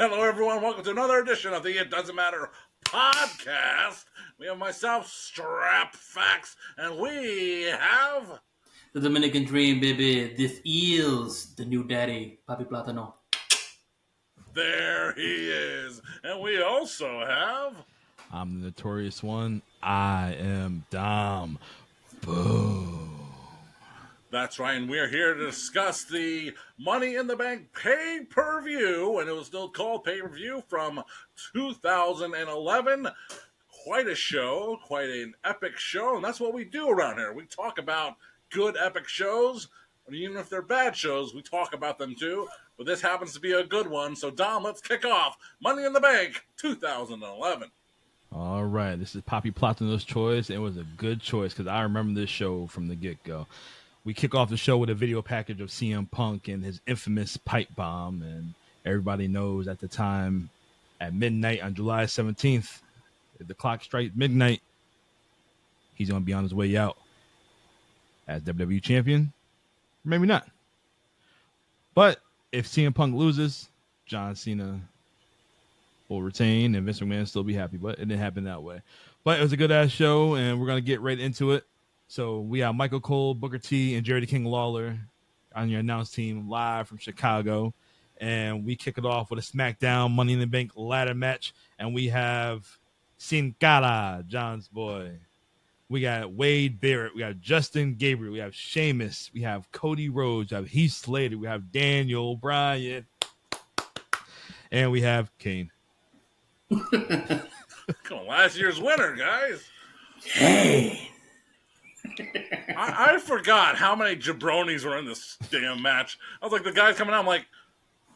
Hello, everyone. Welcome to another edition of the It Doesn't Matter podcast. We have myself, Strapfacts, and we have... The Dominican Dream, baby. This is the new daddy, Papi Platano. There he is. And we also have... I'm the Notorious one. I am Dom. Boom. That's right, and we're here to discuss the Money in the Bank pay-per-view, and it was still called pay-per-view from 2011. Quite a show, quite an epic show, and that's what we do around here. We talk about good epic shows, and even if they're bad shows, we talk about them too, but this happens to be a good one. So Dom, let's kick off Money in the Bank 2011. All right, this is Papi Platano's choice. It was a good choice because I remember this show from the get-go. We kick off the show with a video package of CM Punk and his infamous pipe bomb. And everybody knows at the time, at midnight on July 17th, if the clock strikes midnight, he's going to be on his way out as WWE champion. Maybe not. But if CM Punk loses, John Cena will retain and Vince McMahon will still be happy. But it didn't happen that way. But it was a good-ass show, and we're going to get right into it. So we have Michael Cole, Booker T, and Jerry the King Lawler on your announce team live from Chicago. And we kick it off with a SmackDown Money in the Bank ladder match. And we have Sin Cara, John's boy. We got Wade Barrett. We got Justin Gabriel. We have Sheamus. We have Cody Rhodes. We have Heath Slater. We have Daniel Bryan. And we have Kane. Come on, last year's winner, guys. Hey! I forgot how many jabronis were in this damn match. I was like, the guys coming out, I'm like,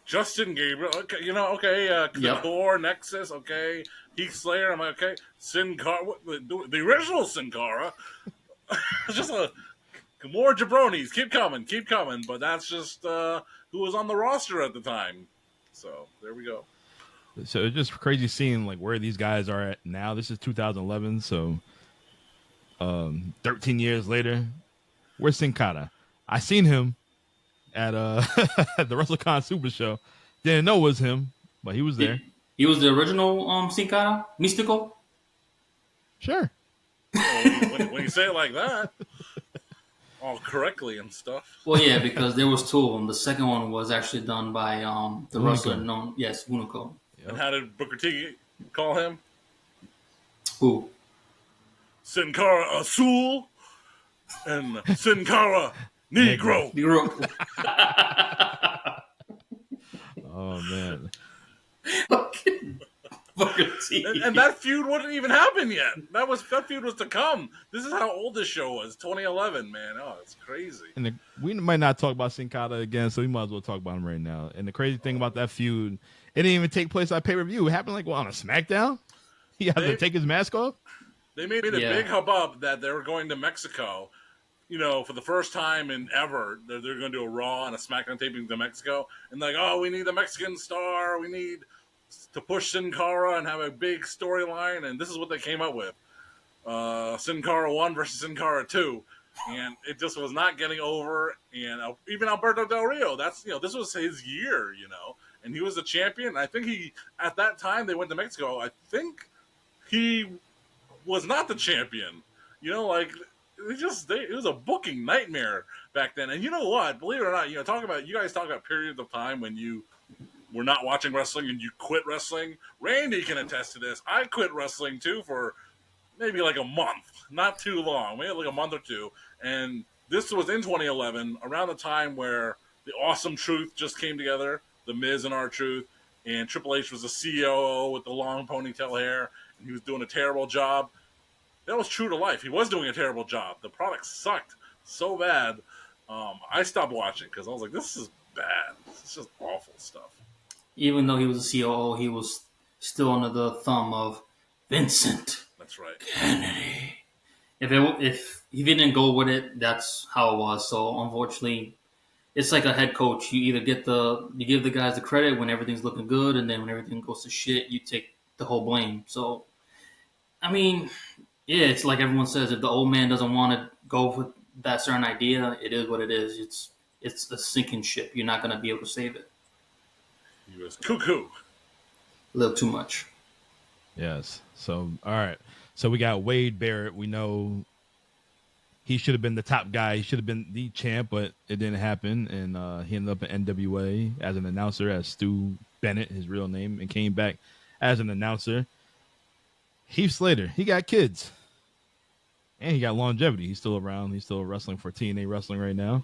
Justin Gabriel, okay, Thor, Nexus, okay, Heath Slater, I'm like, okay, Sin Cara, the original Sin Cara. It's just more jabronis, keep coming, but that's just who was on the roster at the time. So, there we go. So it's just crazy seeing like where these guys are at now. This is 2011, so 13 years later, where's Sin Cara? I seen him at at the WrestleCon Super Show. Didn't know it was him, but he was there. He was the original Sin Cara? Mystical? Sure. When you say it like that, all correctly and stuff. Well, yeah, because there was two of them. The second one was actually done by the wrestler known, yes, Hunico. Yep. And how did Booker T call him? Who? Sin Cara Azul and Sin Cara Negro. Oh, man. And that feud wouldn't even happen yet. That feud was to come. This is how old this show was. 2011, man. Oh, it's crazy. And we might not talk about Sin Cara again, so we might as well talk about him right now. And the crazy thing about that feud, it didn't even take place on pay-per-view. It happened on a SmackDown? He had to take his mask off? They made a big hubbub that they were going to Mexico, for the first time in ever. They're going to do a Raw and a SmackDown taping to Mexico. And we need the Mexican star. We need to push Sin Cara and have a big storyline. And this is what they came up with. Sin Cara 1 versus Sin Cara 2. And it just was not getting over. And even Alberto Del Rio, this was his year, And he was the champion. I think at that time they went to Mexico, I think he was not the champion. It was a booking nightmare back then. And you know what? Believe it or not, you guys talk about periods of time when you were not watching wrestling and you quit wrestling. Randy can attest to this. I quit wrestling too for maybe like a month, not too long, maybe like a month or two. And this was in 2011, around the time where the Awesome Truth just came together, the Miz and R-Truth, and Triple H was the COO with the long ponytail hair, and he was doing a terrible job. That was true to life. He was doing a terrible job. The product sucked so bad. I stopped watching because I was like, this is bad. It's just awful stuff. Even though he was a COO, he was still under the thumb of Vincent. That's right. Kennedy. If he didn't go with it, that's how it was. So unfortunately, it's like a head coach. You either give the guys the credit when everything's looking good, and then when everything goes to shit, you take the whole blame. So, I mean, yeah, it's like everyone says, if the old man doesn't want to go with that certain idea, it is what it is. It's a sinking ship. You're not going to be able to save it. He was cuckoo. A little too much. Yes. So, all right. So we got Wade Barrett. We know he should have been the top guy. He should have been the champ, but it didn't happen. And he ended up in NWA as an announcer, as Stu Bennett, his real name, and came back as an announcer. Heath Slater, he got kids. And he got longevity. He's still around. He's still wrestling for TNA Wrestling right now.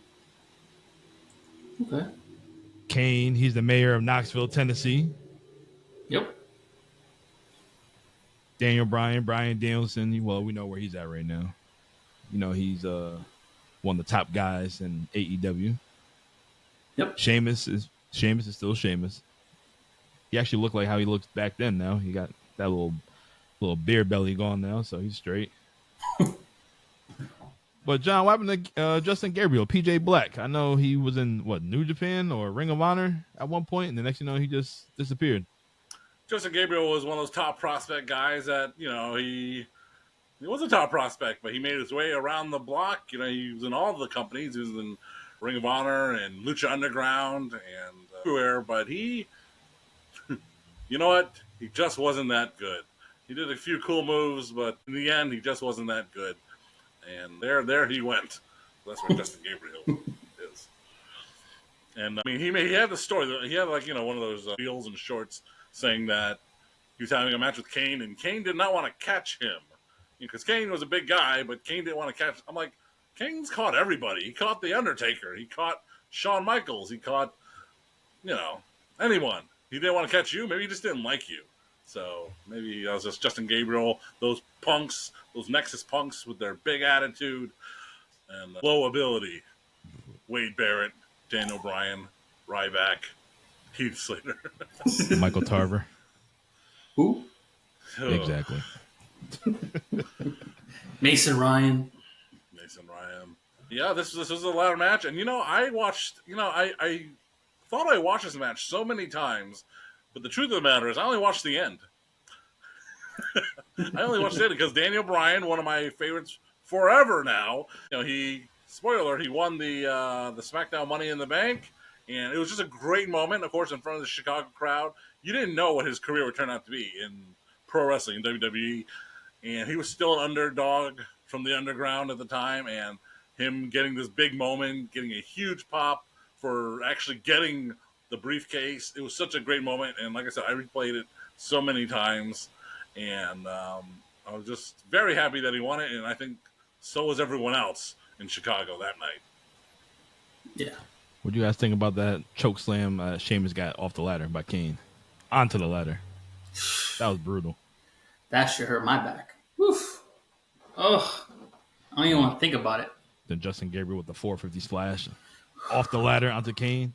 Okay. Kane, he's the mayor of Knoxville, Tennessee. Yep. Daniel Bryan, Bryan Danielson. Well, we know where he's at right now. You know, he's one of the top guys in AEW. Yep. Sheamus is still Sheamus. He actually looked like how he looked back then. Now he got that little beer belly gone now, so he's straight. But John, what happened to Justin Gabriel, PJ Black? I know he was in New Japan or Ring of Honor at one point, and the next you know he just disappeared. Justin Gabriel was one of those top prospect guys that, you know, he was a top prospect, but he made his way around the block. You know, he was in all the companies. He was in Ring of Honor and Lucha Underground and everywhere, but he, you know what? He just wasn't that good. He did a few cool moves, but in the end, he just wasn't that good. And there he went. That's where Justin Gabriel is. And I mean, he had the story. He had one of those reels and shorts saying that he was having a match with Kane, and Kane did not want to catch him because Kane was a big guy, but Kane didn't want to catch. I'm like, Kane's caught everybody. He caught the Undertaker. He caught Shawn Michaels. He caught, anyone. He didn't want to catch you. Maybe he just didn't like you. So maybe it was just Justin Gabriel, those punks, those Nexus punks with their big attitude and low ability. Wade Barrett, Daniel Bryan, Ryback, Heath Slater. Michael Tarver. Who? Exactly. Mason Ryan. Yeah, this was a ladder match. And, I watched, I thought I watched this match so many times. But the truth of the matter is I only watched the end. I only watched it because Daniel Bryan, one of my favorites forever now, he won the SmackDown Money in the Bank, and it was just a great moment, of course, in front of the Chicago crowd. You didn't know what his career would turn out to be in pro wrestling, in WWE, and he was still an underdog from the underground at the time, and him getting this big moment, getting a huge pop for actually getting the briefcase. It was such a great moment, and like I said, I replayed it so many times, and I was just very happy that he won it, and I think so was everyone else in Chicago that night. Yeah. What do you guys think about that choke slam Sheamus got off the ladder by Kane? Onto the ladder. That was brutal. That shit hurt my back. Woof. Ugh. I don't even want to think about it. Then Justin Gabriel with the 450 splash off the ladder onto Kane.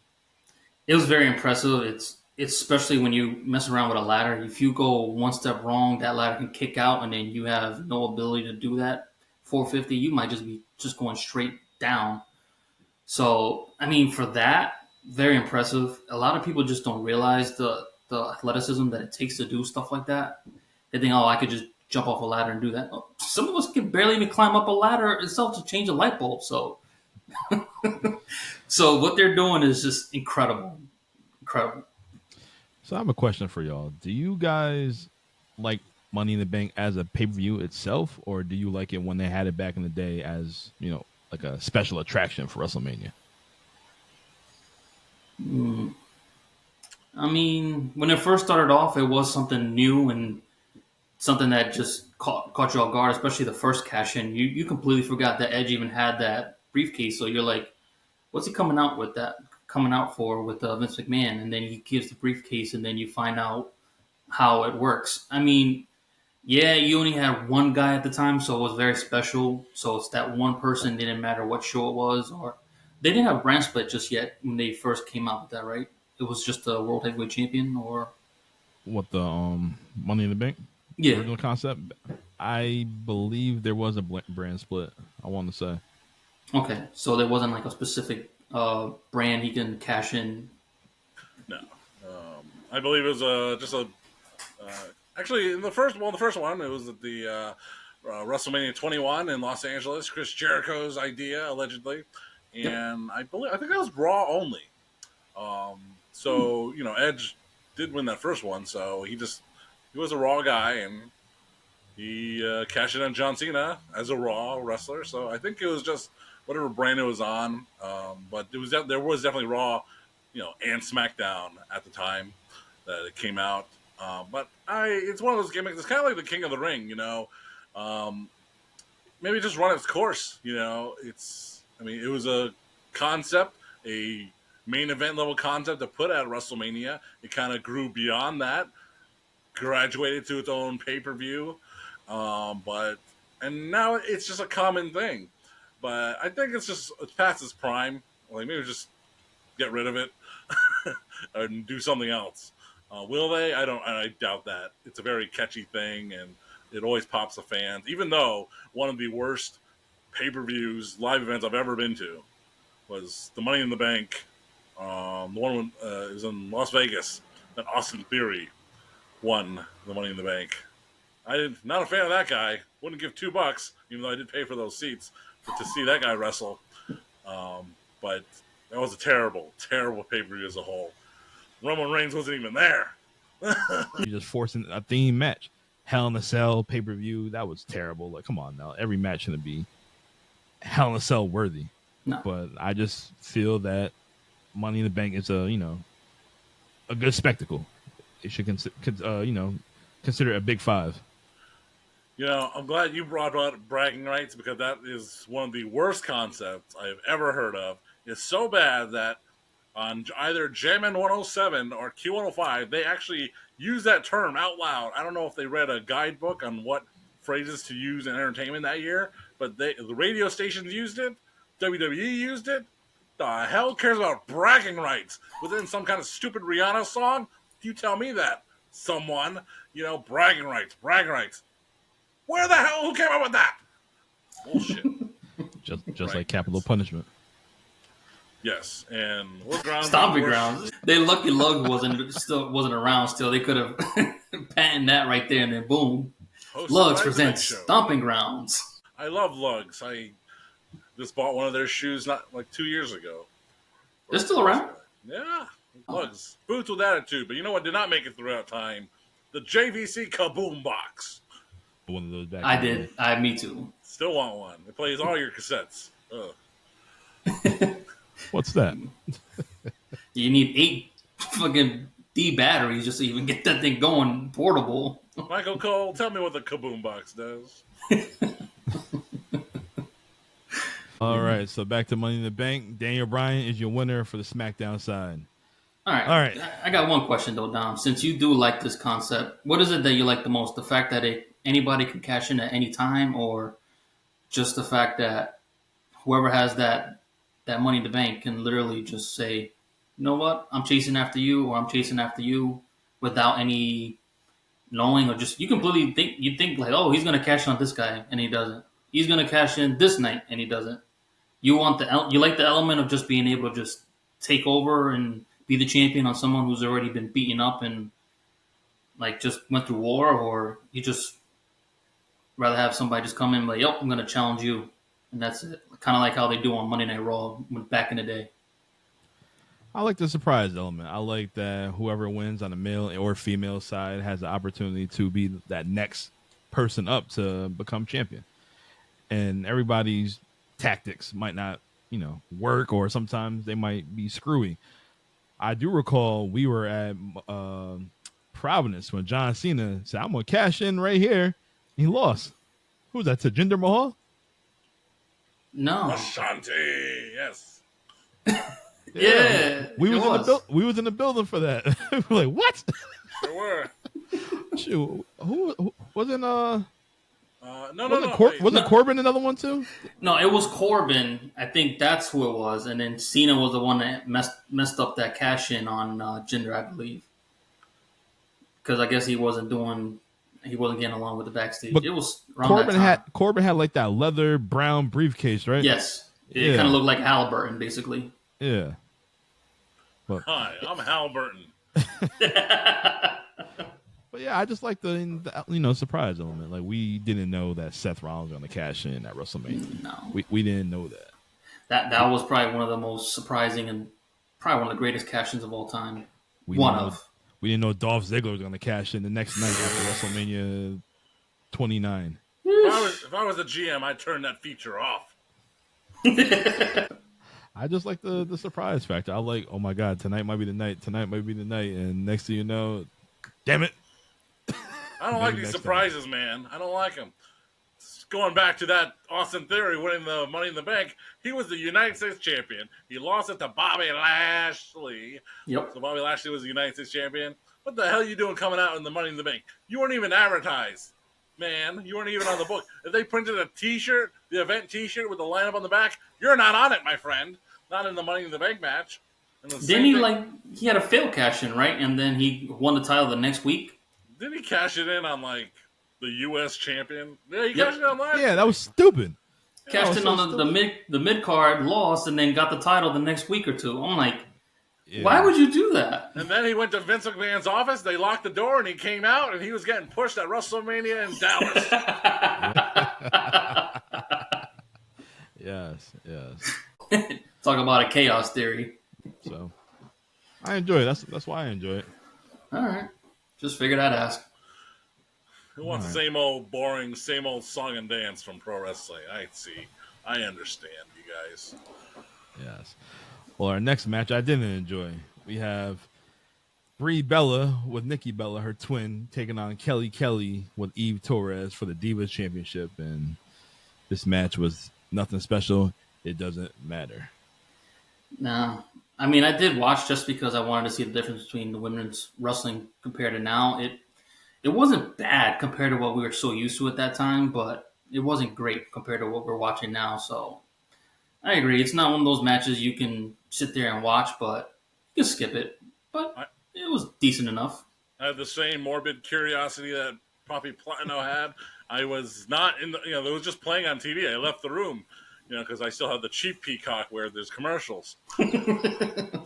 It was very impressive. It's especially when you mess around with a ladder. If you go one step wrong, that ladder can kick out, and then you have no ability to do that. 450, you might just be going straight down. So, I mean, for that, very impressive. A lot of people just don't realize the athleticism that it takes to do stuff like that. They think, I could just jump off a ladder and do that. Some of us can barely even climb up a ladder itself to change a light bulb. So, so what they're doing is just incredible. Incredible. So I have a question for y'all. Do you guys like Money in the Bank as a pay-per-view itself, or do you like it when they had it back in the day as, like a special attraction for WrestleMania? I mean, when it first started off, it was something new and something that just caught you off guard, especially the first cash-in. You completely forgot that Edge even had that briefcase, so you're like, what's he coming out for with Vince McMahon? And then he gives the briefcase, and then you find out how it works. I mean, yeah, you only had one guy at the time, so it was very special. So it's that one person, didn't matter what show it was, or they didn't have brand split just yet when they first came out with that, right? It was just the World Heavyweight Champion, or what, the Money in the Bank? Yeah, original concept. I believe there was a brand split. I want to say. Okay, so there wasn't like a specific brand he can cash in. No, I believe it was just a. Actually, in the first one, it was at the WrestleMania 21 in Los Angeles. Chris Jericho's idea, allegedly, and I think that was Raw only. So Edge did win that first one, so he was a Raw guy, and he cashed in on John Cena as a Raw wrestler. So I think it was just whatever brand it was on. But there was definitely Raw, and SmackDown at the time that it came out. But it's one of those gimmicks. It's kind of like the King of the Ring, maybe just run its course. It was a concept, a main event level concept to put at WrestleMania. It kind of grew beyond that, graduated to its own pay-per-view. And now it's just a common thing. But I think it's past its prime. Like, maybe just get rid of it and do something else. Will they? I doubt that. It's a very catchy thing, and it always pops the fans. Even though one of the worst pay-per-views, live events I've ever been to was the Money in the Bank. The one when, it was in Las Vegas that Austin Theory won the Money in the Bank. Not a fan of that guy. Wouldn't give $2, even though I did pay for those seats, to see that guy wrestle. But that was a terrible, terrible pay-per-view as a whole. Roman Reigns wasn't even there. You just forcing a theme match. Hell in a Cell pay-per-view. That was terrible. Like, come on now. Every match shouldn't be Hell in a Cell worthy. No. But I just feel that Money in the Bank is a good spectacle. It should consider it a big five. I'm glad you brought up bragging rights, because that is one of the worst concepts I have ever heard of. It's so bad that on either Jammin' 107 or Q105, they actually use that term out loud. I don't know if they read a guidebook on what phrases to use in entertainment that year, but the radio stations used it. WWE used it. The hell cares about bragging rights within some kind of stupid Rihanna song? You tell me that. Someone, bragging rights. Where the hell? Who came up with that? Bullshit. just like capital punishment. Yes, and what grounds? Stomping grounds. They lucky Lug wasn't around. Still, they could have patented that right there, and then boom, Lugs presents Stomping Grounds. I love Lugs. I just bought one of their shoes not like 2 years ago. They're still around. Yeah, Lugs. Boots with attitude. But you know what did not make it throughout time? The JVC Kaboom Box. One of those back. I did. Me too. Still want one. It plays all your cassettes. Ugh. What's that? You need 8 fucking D batteries just to even get that thing going portable. Michael Cole, tell me what the Kaboom Box does. All right, so back to Money in the Bank. Daniel Bryan is your winner for the SmackDown side. All right. I got one question though, Dom. Since you do like this concept, what is it that you like the most? The fact that anybody can cash in at any time, or just the fact that whoever has that Money in the Bank can literally just say, you know what, I'm chasing after you, or I'm chasing after you, without any knowing, or just you completely think like, oh, he's gonna cash in on this guy, and he doesn't. He's gonna cash in this night, and he doesn't. You like the element of just being able to just take over and be the champion on someone who's already been beaten up and like just went through war, or you just rather have somebody just come in and like, yep, I'm gonna challenge you. And that's it. Kind of like how they do on Monday Night Raw back in the day. I like the surprise element. I like that whoever wins on the male or female side has the opportunity to be that next person up to become champion. And everybody's tactics might not, work, or sometimes they might be screwy. I do recall we were at Providence when John Cena said, I'm going to cash in right here. He lost. Who was that? To Jinder Mahal? No. Ashanti, yes. Yeah. We was in the building for that. We were like, what? There were. Shoot, who wasn't No. Wasn't Corbin another one too? No, it was Corbin. I think that's who it was, and then Cena was the one that messed up that cash in on Jinder, I believe, because I guess he wasn't getting along with the backstage. But it was around Corbin had like that leather brown briefcase, right? Yes, it kind of looked like Halliburton, basically. Yeah. But, hi, I'm Halliburton. But yeah, I just like the surprise element. Like, we didn't know that Seth Rollins was going to cash in at WrestleMania. No, we didn't know that. That was probably one of the most surprising and probably one of the greatest cash-ins of all time. We didn't know Dolph Ziggler was going to cash in the next night after WrestleMania 29. If I was a GM, I'd turn that feature off. I just like the surprise factor. I like, oh my God, tonight might be the night. Tonight might be the night. And next thing you know, damn it. I don't like these surprises, man. I don't like them. Going back to that Austin Theory winning the Money in the Bank, he was the United States champion. He lost it to Bobby Lashley. Yep. So Bobby Lashley was the United States champion. What the hell are you doing coming out in the Money in the Bank? You weren't even advertised, man. You weren't even on the book. If they printed a T-shirt, the event T-shirt with the lineup on the back, you're not on it, my friend. Not in the Money in the Bank match. Didn't he he had a fail cash in, right? And then he won the title the next week. Didn't he cash it in on the U.S. champion? Yeah, he cashed it on last. Yeah, that was stupid. Cashed in on the mid card, lost, and then got the title the next week or two. I'm like, why would you do that? And then he went to Vince McMahon's office. They locked the door, and he came out, and he was getting pushed at WrestleMania in Dallas. Yes. Talk about a chaos theory. So I enjoy it. That's why I enjoy it. All right. Just figured I'd ask. Who wants the same old boring, same old song and dance from pro wrestling? I see. I understand, you guys. Yes. Well, our next match I didn't enjoy. We have Brie Bella with Nikki Bella, her twin, taking on Kelly Kelly with Eve Torres for the Divas Championship. And this match was nothing special. It doesn't matter. No. I mean, I did watch just because I wanted to see the difference between the women's wrestling compared to now. It wasn't bad compared to what we were so used to at that time, but it wasn't great compared to what we're watching now. So I agree. It's not one of those matches you can sit there and watch, but you can skip it. But it was decent enough. I had the same morbid curiosity that Papi Platano had. I was not in the, it was just playing on TV. I left the room, because I still have the cheap Peacock where there's commercials.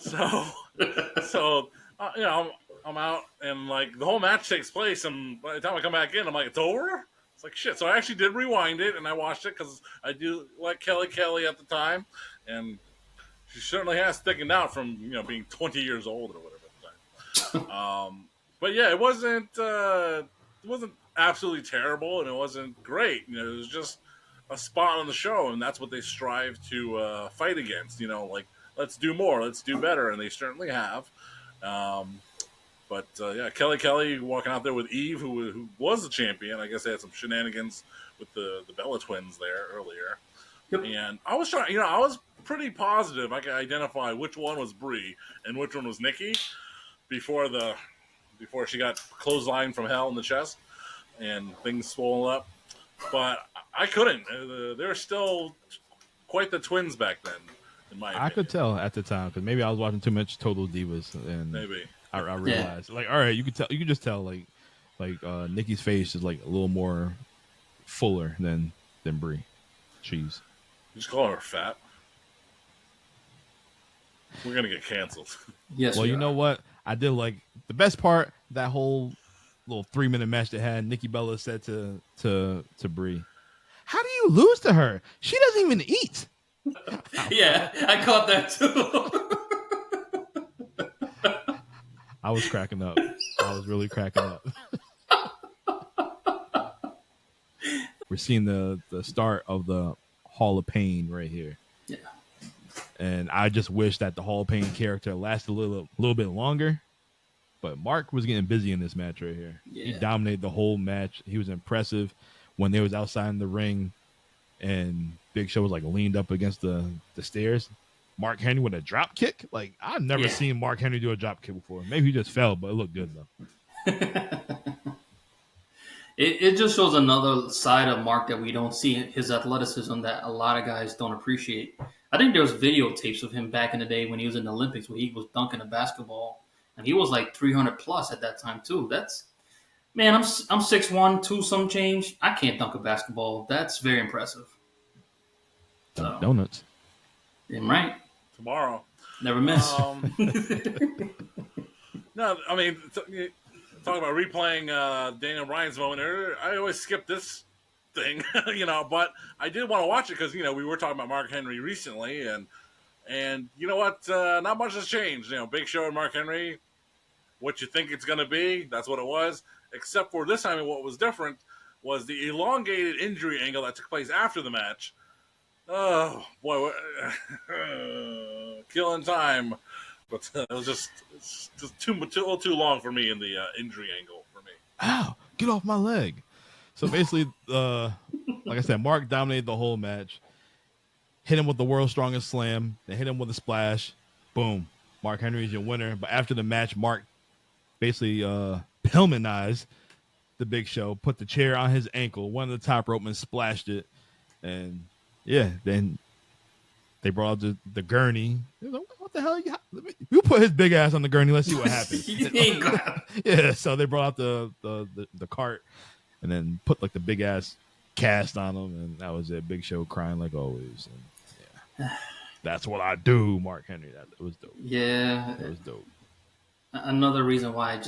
so, I'm out, and the whole match takes place, and by the time I come back in, I'm like, it's over? It's like, shit. So I actually did rewind it, and I watched it because I do like Kelly Kelly at the time, and she certainly has thickened out from, being 20 years old or whatever at the time. But yeah, it wasn't absolutely terrible, and it wasn't great. It was just a spot on the show, and that's what they strive to fight against. Let's do more, let's do better, and they certainly have. But Kelly Kelly walking out there with Eve, who was the champion. I guess they had some shenanigans with the Bella twins there earlier. Yep. And I was trying, I was pretty positive I could identify which one was Brie and which one was Nikki before she got clotheslined from hell in the chest and things swollen up. But I couldn't. They were still quite the twins back then, in my opinion. I could tell at the time because maybe I was watching too much Total Divas, and maybe I realized, all right, you could just tell, Nikki's face is a little more fuller than Brie. Cheese. You just call her fat. We're gonna get canceled. Yes. Well, you know what? I did the best part. That whole little 3-minute match they had. Nikki Bella said to Brie, "How do you lose to her? She doesn't even eat." Yeah, I caught that too. I was cracking up. I was really cracking up. We're seeing the start of the Hall of Pain right here. Yeah. And I just wish that the Hall of Pain character lasted a little bit longer. But Mark was getting busy in this match right here. Yeah. He dominated the whole match. He was impressive when they was outside in the ring and Big Show was leaned up against the stairs. Mark Henry with a drop kick. I've never seen Mark Henry do a drop kick before. Maybe he just fell, but it looked good though. It just shows another side of Mark that we don't see, his athleticism that a lot of guys don't appreciate. I think there was videotapes of him back in the day when he was in the Olympics where he was dunking a basketball. And he was 300 plus at that time too. I'm 6'1", 2 some change. I can't dunk a basketball. That's very impressive. Donuts. Damn right. Tomorrow. Never miss. No, I mean, talking about replaying Daniel Bryan's moment earlier, I always skip this thing, but I did want to watch it because, we were talking about Mark Henry recently, and you know what? Not much has changed. Big Show and Mark Henry, what you think it's going to be. That's what it was. Except for this time, what was different was the elongated injury angle that took place after the match. Oh boy, killing time. But it was just a little too long for me in the injury angle for me. Ow! Get off my leg. So basically, like I said, Mark dominated the whole match. Hit him with the world's strongest slam. They hit him with a splash. Boom. Mark Henry's your winner. But after the match, Mark basically Pillmanized the Big Show, put the chair on his ankle, one of the top rope, and splashed it. And yeah, then they brought out the gurney. Like, what the hell? You put his big ass on the gurney. Let's see what happens. Yeah, so they brought out the cart and then put like the big ass cast on him, and that was it. Big Show crying like always. And, yeah, that's what I do, Mark Henry. That was dope. Yeah, that was dope. Another reason why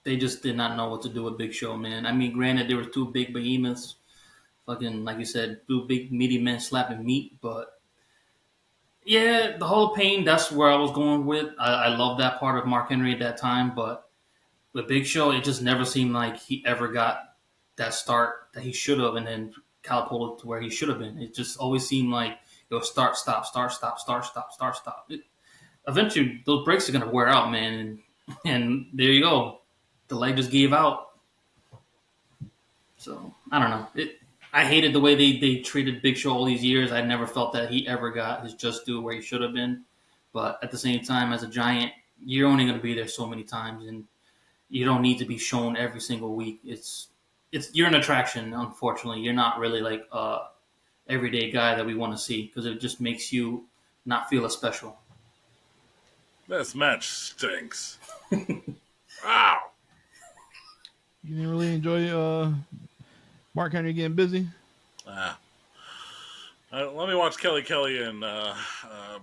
they just did not know what to do with Big Show, man. I mean, granted, there were two big behemoths, fucking like you said, two big meaty men slapping meat, but yeah, the Hall of Pain, that's where I was going with. I love that part of Mark Henry at that time, but with Big Show, it just never seemed like he ever got that start that he should have, and then catapulted to where he should have been. It just always seemed like it was start, stop, start, stop, start, stop, start, stop. Eventually, those breaks are going to wear out, man, and there you go. The leg just gave out. So, I don't know. I hated the way they treated Big Show all these years. I never felt that he ever got his just due where he should have been. But at the same time, as a Giant, you're only going to be there so many times, and you don't need to be shown every single week. You're an attraction, unfortunately. You're not really like a everyday guy that we want to see because it just makes you not feel as special. This match stinks. Wow. You didn't really enjoy Mark Henry getting busy? Let me watch Kelly and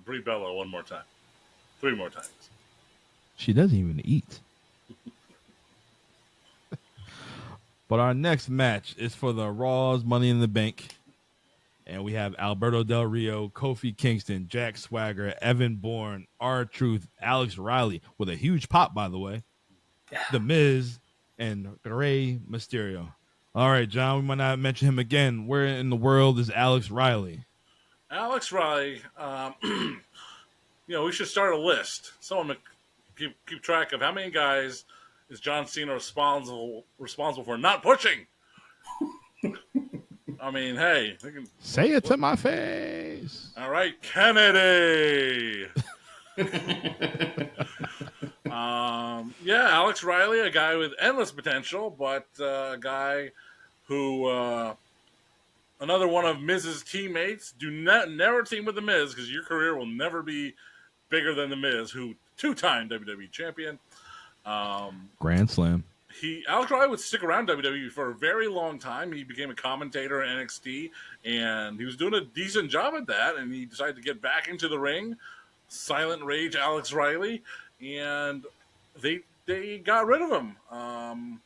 Brie Bella one more time. 3 more times. She doesn't even eat. But our next match is for the Raw's Money in the Bank. And we have Alberto Del Rio, Kofi Kingston, Jack Swagger, Evan Bourne, R-Truth, Alex Riley, with a huge pop, by the way. Yeah. The Miz, and Rey Mysterio. All right, John, we might not mention him again. Where in the world is Alex Riley? Alex Riley, we should start a list. Someone keep track of how many guys is John Cena responsible for not pushing. I mean, hey. Say it to my face. All right, Kennedy. Alex Riley, a guy with endless potential, but a guy who, another one of Miz's teammates. Never team with the Miz because your career will never be bigger than the Miz, who 2-time WWE champion. Grand Slam. Alex Riley would stick around WWE for a very long time. He became a commentator in NXT, and he was doing a decent job at that. And he decided to get back into the ring. Silent Rage, Alex Riley, and they got rid of him. And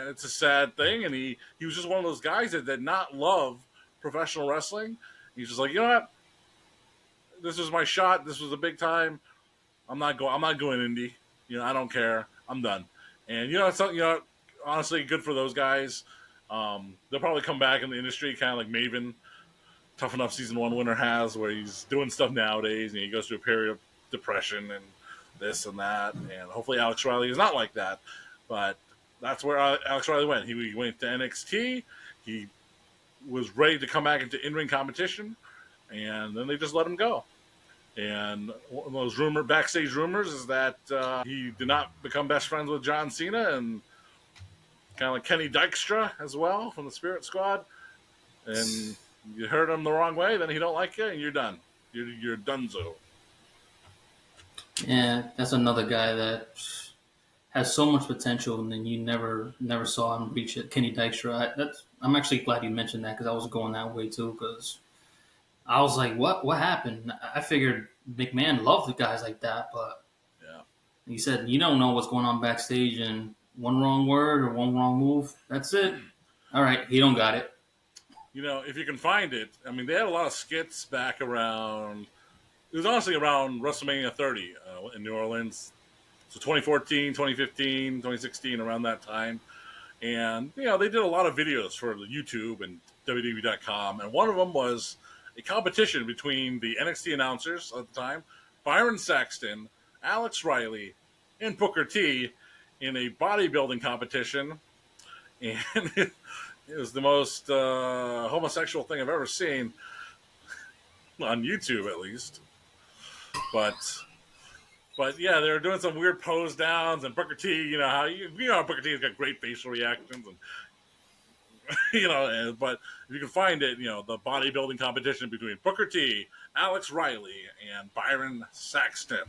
it's a sad thing. And he was just one of those guys that did not love professional wrestling. He's just like, you know what? This was my shot. This was a big time. I'm not going indie. I don't care. I'm done. And it's honestly good for those guys. They'll probably come back in the industry, kind of like Maven, Tough Enough Season 1 winner has, where he's doing stuff nowadays, and he goes through a period of depression and this and that. And hopefully Alex Riley is not like that. But that's where Alex Riley went. He went to NXT. He was ready to come back into in-ring competition, and then they just let him go. And one of those backstage rumors is that he did not become best friends with John Cena, and kind of like Kenny Dykstra as well from the Spirit Squad. And you heard him the wrong way, then he don't like you, and you're done. You're donezo. Yeah, that's another guy that has so much potential, and then you never saw him reach it. Kenny Dykstra. I'm actually glad you mentioned that because I was going that way too. Because I was like, what happened? I figured McMahon loved the guys like that, but yeah, he said you don't know what's going on backstage, and one wrong word or one wrong move, that's it. All right, he don't got it. If you can find it, I mean, they had a lot of skits back around. It was honestly around WrestleMania 30 in New Orleans. So 2014, 2015, 2016, around that time. And, they did a lot of videos for YouTube and WWE.com. And one of them was a competition between the NXT announcers at the time, Byron Saxton, Alex Riley, and Booker T in a bodybuilding competition. And it was the most homosexual thing I've ever seen on YouTube, at least. But yeah, they were doing some weird pose downs, and Booker T, how Booker T's got great facial reactions, and but if you can find it, the bodybuilding competition between Booker T, Alex Riley, and Byron Saxton.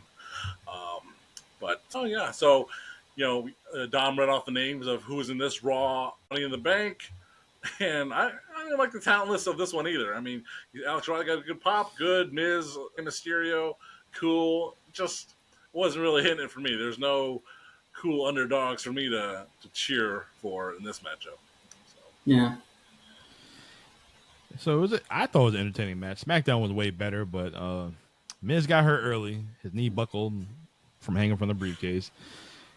So Dom read off the names of who was in this Raw Money in the Bank, and I didn't like the talent list of this one either. I mean, Alex Riley got a good pop, good Miz, Mysterio, cool, just wasn't really hitting it for me. There's no cool underdogs for me to cheer for in this matchup. Yeah. So I thought it was an entertaining match. SmackDown was way better, but Miz got hurt early. His knee buckled from hanging from the briefcase.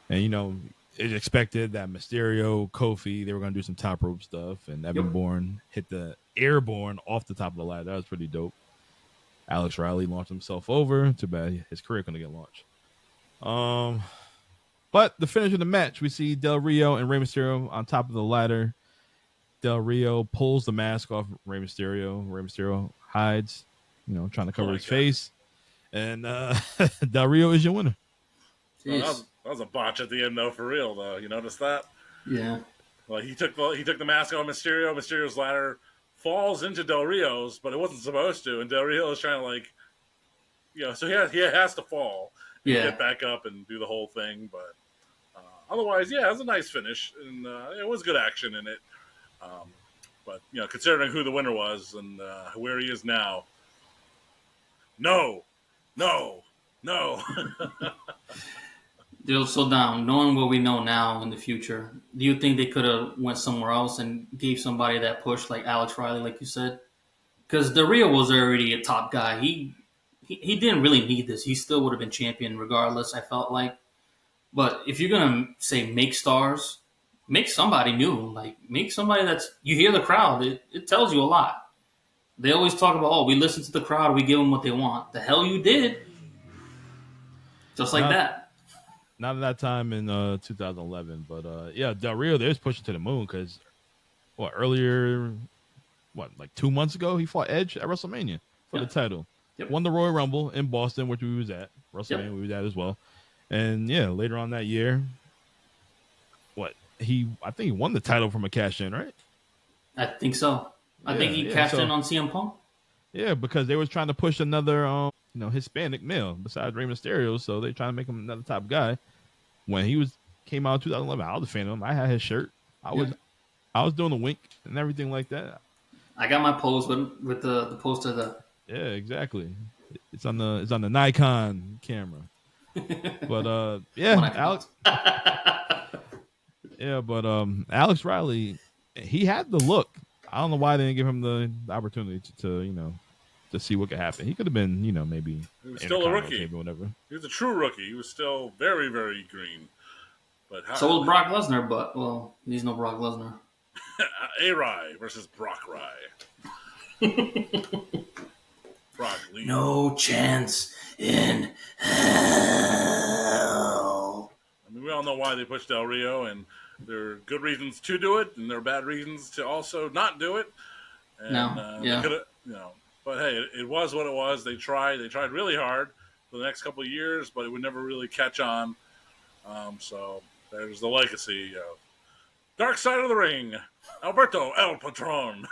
And, it's expected that Mysterio, Kofi, they were going to do some top rope stuff. And Evan Bourne hit the airborne off the top of the ladder. That was pretty dope. Alex Riley launched himself over. Too bad his career couldn't get launched. But the finish of the match, we see Del Rio and Rey Mysterio on top of the ladder. Del Rio pulls the mask off Rey Mysterio. Rey Mysterio hides, trying to cover his face. And Del Rio is your winner. Well, that was a botch at the end, though, for real, though. You noticed that? Yeah. Well, he took the mask off Mysterio. Mysterio's ladder falls into Del Rio's, but it wasn't supposed to. And Del Rio is trying to, so he has to fall and get back up and do the whole thing. But otherwise, it was a nice finish. And it was good action in it. But, considering who the winner was and where he is now, no. So down, knowing what we know now in the future, do you think they could have went somewhere else and gave somebody that push like Alex Riley, like you said? Because Del Rio was already a top guy. He didn't really need this. He still would have been champion regardless, I felt like. But if you're going to say make stars, make somebody new. Like, make somebody you hear the crowd. It tells you a lot. They always talk about, we listen to the crowd, we give them what they want. The hell you did. Just like that. Not at that time in 2011, but Del Rio, they're just pushing to the moon because earlier, like 2 months ago, he fought Edge at WrestleMania for the title. Yep. Won the Royal Rumble in Boston, which we was at. WrestleMania, we was at as well. And later on that year, I think he won the title from a cash in, right? I think so. I think he cashed in on CM Punk. Yeah, because they was trying to push another Hispanic male besides Rey Mysterio, so they trying to make him another top guy. When he came out in 2011, I was a fan of him. I had his shirt. I was doing the wink and everything like that. I got my pose with the poster. Yeah, exactly. It's on the Nikon camera. But Alex. Alex Riley, he had the look. I don't know why they didn't give him the opportunity to see what could happen. He could have been, maybe he was still a rookie. Maybe whatever. He was a true rookie. He was still very, very green. But so was Brock Lesnar, but he's no Brock Lesnar. A-Rye versus Brock Rye. Brock Lee. No chance in hell. I mean, we all know why they pushed Del Rio, and there are good reasons to do it, and there are bad reasons to also not do it. And, but hey, it was what it was. They tried really hard for the next couple of years, but it would never really catch on. So there's the legacy of Dark Side of the Ring, Alberto El Patron.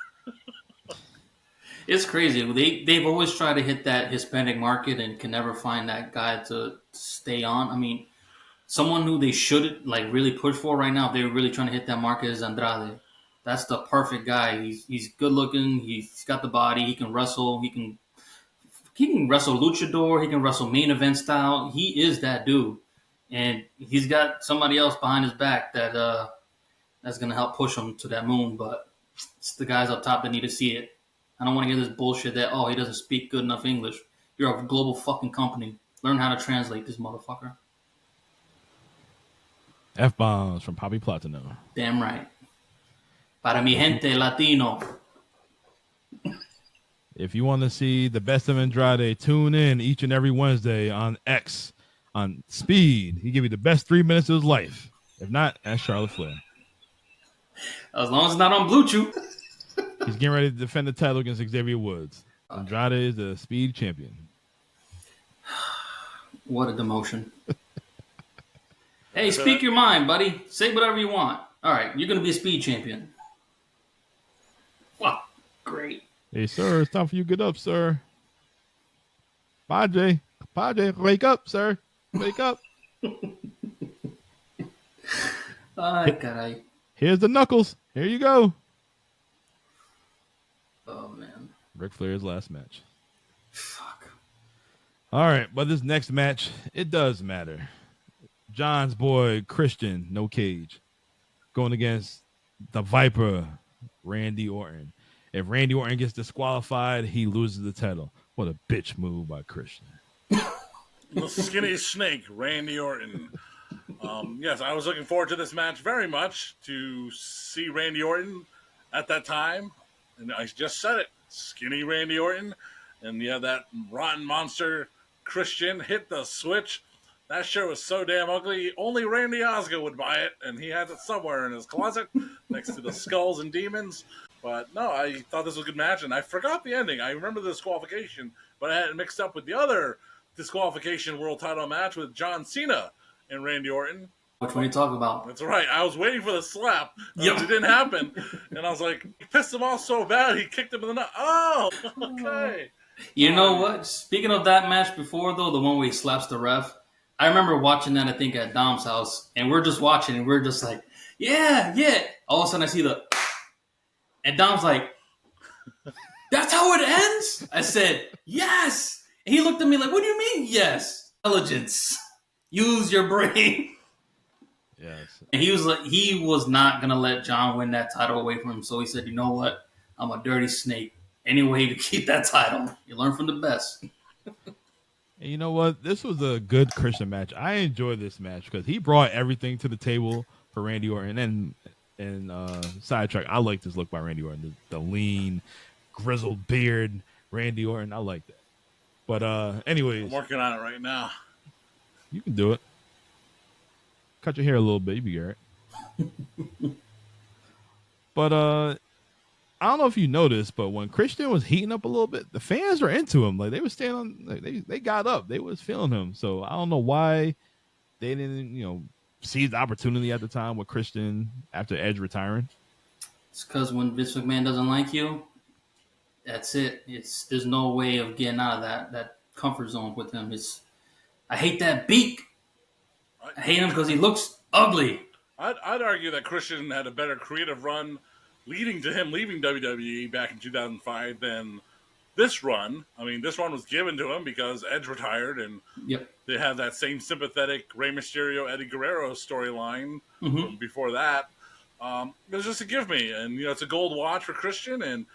It's crazy. They've always tried to hit that Hispanic market and can never find that guy to stay on. I mean, someone who they should really push for right now, if they're really trying to hit that market, is Andrade. That's the perfect guy. He's good looking. He's got the body. He can wrestle. He can wrestle luchador. He can wrestle main event style. He is that dude, and he's got somebody else behind his back that's gonna help push him to that moon. But it's the guys up top that need to see it. I don't want to hear this bullshit that he doesn't speak good enough English. You're a global fucking company. Learn how to translate this motherfucker. F-bombs from Papi Platano. Damn right. Para mi gente Latino. If you want to see the best of Andrade, tune in each and every Wednesday on X, on Speed. He give you the best 3 minutes of his life. If not, ask Charlotte Flair. As long as it's not on Blue Chew. He's getting ready to defend the title against Xavier Woods. Andrade is the Speed champion. What a demotion. Hey, speak your mind, buddy. Say whatever you want. All right, you're going to be a Speed champion. Wow, great. Hey, sir, it's time for you to get up, sir. Padre, wake up, sir. Wake up. Ay, caray. Here's the knuckles. Here you go. Oh, man. Ric Flair's last match. Fuck. All right, but this next match, it does matter. John's boy, Christian, no cage, going against the Viper, Randy Orton. If Randy Orton gets disqualified, he loses the title. What a bitch move by Christian. The skinny snake, Randy Orton. Yes, I was looking forward to this match very much, to see Randy Orton at that time. And I just said it, skinny Randy Orton. And yeah, that rotten monster Christian hit the switch. That shirt was so damn ugly. Only Randy Osgood would buy it, and he has it somewhere in his closet next to the Skulls and Demons. But no, I thought this was a good match, and I forgot the ending. I remember the disqualification, but I had it mixed up with the other disqualification world title match with John Cena and Randy Orton. Which one are you talking about? That's right. I was waiting for the slap. Yep. It didn't happen. And I was like, he pissed him off so bad, he kicked him in the nut. Oh, okay. You know what? Speaking of that match before, though, the one where he slaps the ref, I remember watching that, I think, at Dom's house, and we're just watching, and we're just like, yeah, yeah. All of a sudden, I see and Dom's like, that's how it ends? I said, yes. And he looked at me like, what do you mean, yes? Intelligence. Use your brain. Yes. And he was like, he was not going to let John win that title away from him, so he said, you know what? I'm a dirty snake. Any way to keep that title. You learn from the best. And you know what? This was a good Christian match. I enjoyed this match because he brought everything to the table for Randy Orton. And sidetrack, I like this look by Randy Orton. The lean, grizzled beard, Randy Orton. I like that. But anyways. I'm working on it right now. You can do it. Cut your hair a little bit. You'll be all right. But I don't know if you noticed, but when Christian was heating up a little bit, the fans were into him. Like they were standing on, like, they got up. They was feeling him. So I don't know why they didn't, seize the opportunity at the time with Christian after Edge retiring. It's because when Vince McMahon doesn't like you, that's it. There's no way of getting out of that comfort zone with him. I hate that beak. I hate him because he looks ugly. I'd argue that Christian had a better creative run leading to him leaving WWE back in 2005 than this run. I mean, this run was given to him because Edge retired, and they had that same sympathetic Rey Mysterio, Eddie Guerrero storyline from before that. It was just a give me, and it's a gold watch for Christian, and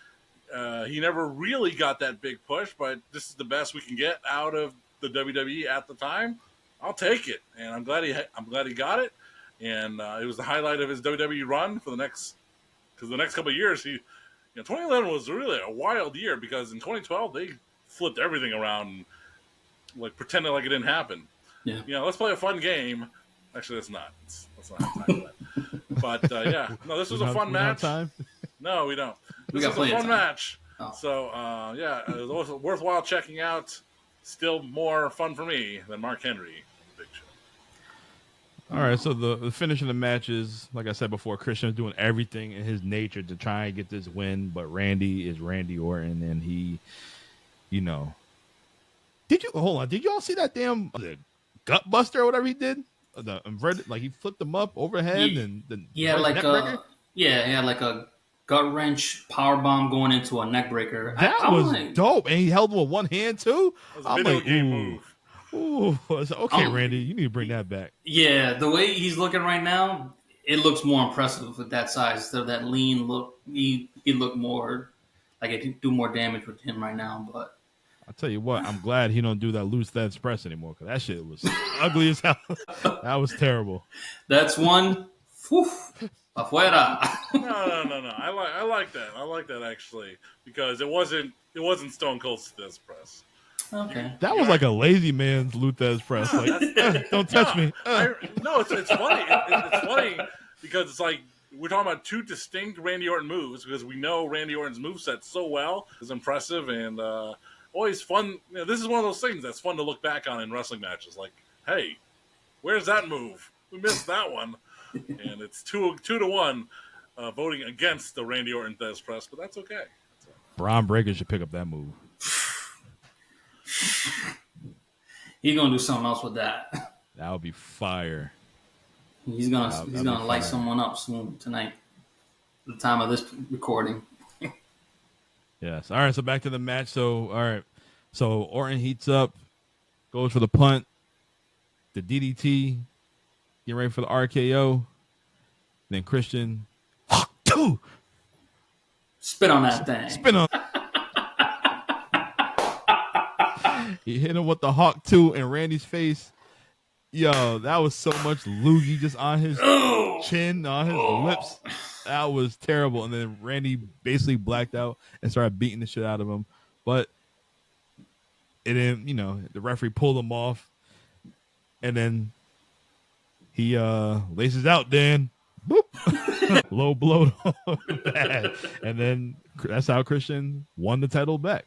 he never really got that big push, but this is the best we can get out of the WWE at the time. I'll take it, and I'm glad he got it, and it was the highlight of his WWE run for the next couple of years. 2011 was really a wild year because in 2012 they flipped everything around, like pretending like it didn't happen. Yeah. Let's play a fun game. Actually, let's not. Let's not have time for that. But no, this was a fun match. Time? No, we don't. This was a fun match. Oh. So it was also worthwhile checking out. Still more fun for me than Mark Henry. All right, so the finish of the match is, like I said before, Christian's doing everything in his nature to try and get this win, but Randy is Randy Orton, and he, did y'all see that damn gut buster or whatever he did? The inverted, like he flipped him up overhead and then like a gut wrench power bomb going into a neck breaker. That was dope, and he held him with one hand too. That was a video game move. Ooh, okay, Randy, you need to bring that back. Yeah, the way he's looking right now, it looks more impressive with that size. Instead of that lean look, he looked more like it could do more damage with him right now. But I tell you what, I'm glad he don't do that loose threads press anymore because that shit was ugly as hell. That was terrible. That's one. Afuera. No. I like that. I like that actually because it wasn't Stone Cold's death press. Okay. That was like a lazy man's Luthez press. Like, don't touch me. No, it's funny. It's funny because it's like we're talking about two distinct Randy Orton moves because we know Randy Orton's moveset so well. It's impressive and always fun. You know, this is one of those things that's fun to look back on in wrestling matches. Like, hey, where's that move? We missed that one. And it's 2-1 voting against the Randy Orton Thez press, but that's okay. Braun Breaker should pick up that move. He's gonna do something else with that. That would be fire. He's gonna light someone up soon tonight. At the time of this recording. Yes. All right. So back to the match. So all right. So Orton heats up, goes for the punt, the DDT, get ready for the RKO. Then Christian, spit on that thing. Spin on. He hit him with the Hawk 2 in Randy's face. Yo, that was so much loogie just on his chin, on his lips. That was terrible. And then Randy basically blacked out and started beating the shit out of him. But it didn't, the referee pulled him off. And then he laces out, Dan. Boop. Low blow. Bad. And then that's how Christian won the title back.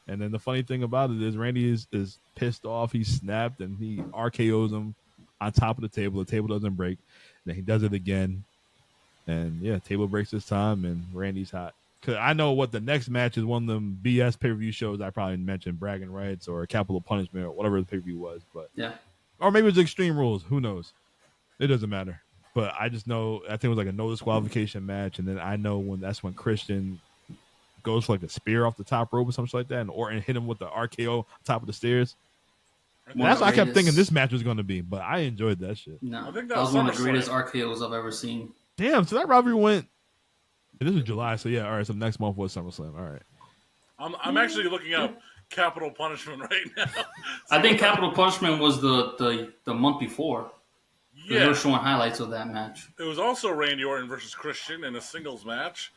And then the funny thing about it is Randy is pissed off. He snapped and he RKOs him on top of the table. The table doesn't break. Then he does it again. And yeah, table breaks this time and Randy's hot. Cause I know what the next match is, one of them BS pay-per-view shows I probably mentioned, Bragging Rights or Capital Punishment or whatever the pay-per-view was. But yeah. Or maybe it was Extreme Rules. Who knows? It doesn't matter. But I just know, I think it was like a no disqualification match. And then I know that's when Christian goes for like a spear off the top rope or something like that, and Orton hit him with the RKO top of the stairs. That's what I kept thinking this match was going to be, but I enjoyed that shit. No, I think that was one of the greatest RKOs I've ever seen. Damn, so that rivalry went. This is July, so yeah, all right. So next month was SummerSlam. All right. I'm actually looking up Capital Punishment right now. I think Capital Punishment was the month before. Yeah, they were showing highlights of that match. It was also Randy Orton versus Christian in a singles match.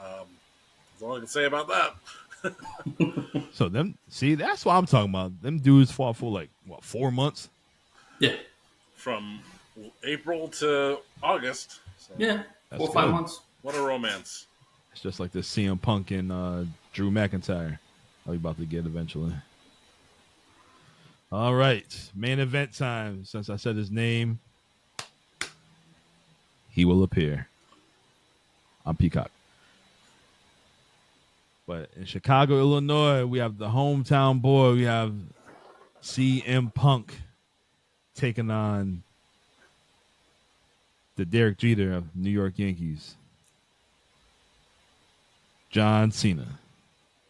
That's all I can say about that. So that's what I'm talking about. Them dudes fought for like 4 months. Yeah, from April to August. So. Yeah, 4 or 5 months. What a romance! It's just like this CM Punk and Drew McIntyre. I'll be about to get eventually. All right, main event time. Since I said his name, he will appear on Peacock. But in Chicago, Illinois, we have the hometown boy. We have CM Punk taking on the Derek Jeter of New York Yankees, John Cena.